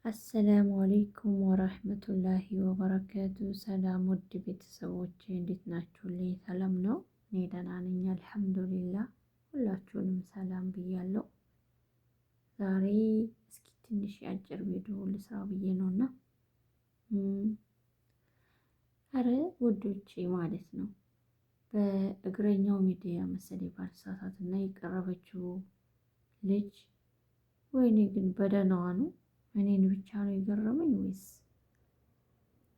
አሰላሙ አሌይኩም ወራህመቱላሂ ወበረካቱ። ሰላም ውድ ቤተሰቦች እንዴት ናችሁልኝ? ሰላም ነው? እኔ ደህና ነኝ አልሐምዱሊላህ። ሁላችሁንም ሰላም ብያለሁ። ዛሬ እስኪ ትንሽ የአጭር ቪዲዮ ልስራ ብዬ ነውና አረ ውዶቼ ማለት ነው በእግረኛው ሚዲያ መሰለኝ ባልሳሳት እና የቀረበችው ልጅ ወይኔ ግን በደህናዋ ነው? እኔን ብቻ ነው የገረመኝ ወይስ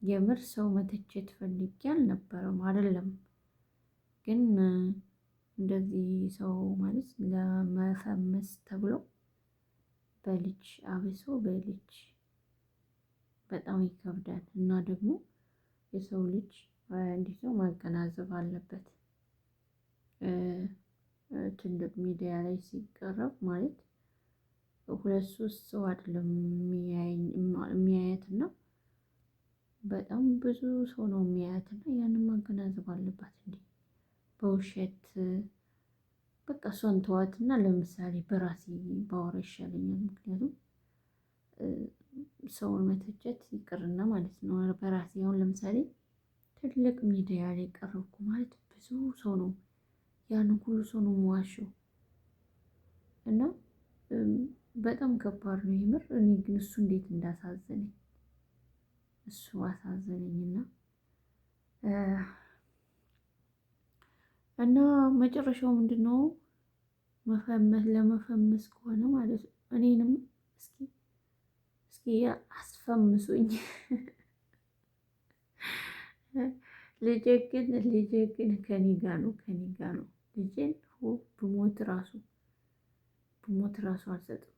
የምር ሰው መተቸት ፈልጌ አልነበረም? አይደለም ግን እንደዚህ ሰው ማለት ለመፈመስ ተብሎ በልጅ አብሶ በልጅ በጣም ይከብዳል። እና ደግሞ የሰው ልጅ እንዴት ነው ማገናዘብ አለበት። ትልቅ ሚዲያ ላይ ሲቀረብ ማለት ሁለት ሶስት ሰው አይደለም የሚያያት እና በጣም ብዙ ሰው ነው የሚያያት እና ያንን ማገናዘብ አለባት። እንዴ በውሸት በቃ እሷን ተዋትና ለምሳሌ በራሴ ባወራ ይሻለኛል። ምክንያቱም ሰውን መተቸት ይቅርና ማለት ነው። በራሴ አሁን ለምሳሌ ትልቅ ሚዲያ ላይ ቀረብኩ ማለት ብዙ ሰው ነው ያንን ሁሉ ሰው ነው የምዋሸው እና በጣም ከባድ ነው የምር። እኔ ግን እሱ እንዴት እንዳሳዘነኝ እሱ አሳዘነኝና እና መጨረሻው ምንድነው? ለመፈመስ ከሆነ ማለት ነው እኔንም እስኪ አስፈምሱኝ። ልጄ ግን ከኔ ጋር ነው ልጄን ብሞት ራሱ አልሰጥም።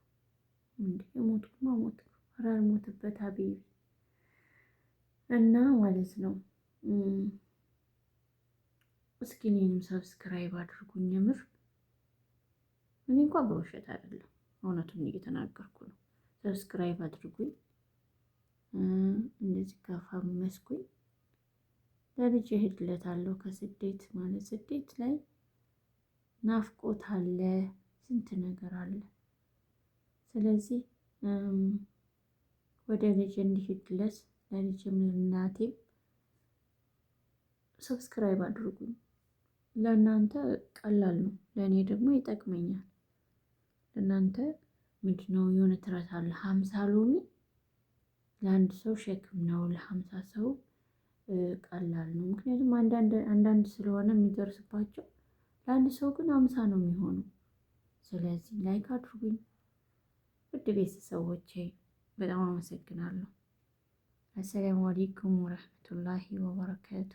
እንዴ ሞትኩማ ሞትኩ። ኧረ አልሞትበት ሀቢቢ እና ማለት ነው። እስኪ እኔንም ሰብስክራይብ አድርጉኝ። የምር እኔ እንኳን በውሸት አይደለም እውነቱን እየተናገርኩ ነው። ሰብስክራይብ አድርጉኝ። እንደዚህ ከፈመስኩኝ ለልጄ እሄድለታለሁ። ከስደት ማለት ስደት ላይ ናፍቆት አለ፣ ስንት ነገር አለ። ስለዚህ ወደ ልጄ እንዲሄድለት ለልጄም ለእናቴም ሰብስክራይብ አድርጉኝ። ለእናንተ ቀላል ነው፣ ለእኔ ደግሞ ይጠቅመኛል። ለእናንተ ምንድነው የሆነ ተረት አለ፣ 50 ሎሚ ለአንድ ሰው ሸክም ነው፣ ለ50 ሰው ቀላል ነው። ምክንያቱም አንዳንድ ስለሆነ የሚደርስባቸው ለአንድ ሰው ግን 50 ነው የሚሆነው። ስለዚህ ላይክ አድርጉኝ ውድ ቤተሰቦቼ፣ በጣም አመሰግናለሁ። አሰላሙ አሌይኩም ወረህመቱላሂ ወበረካቱ።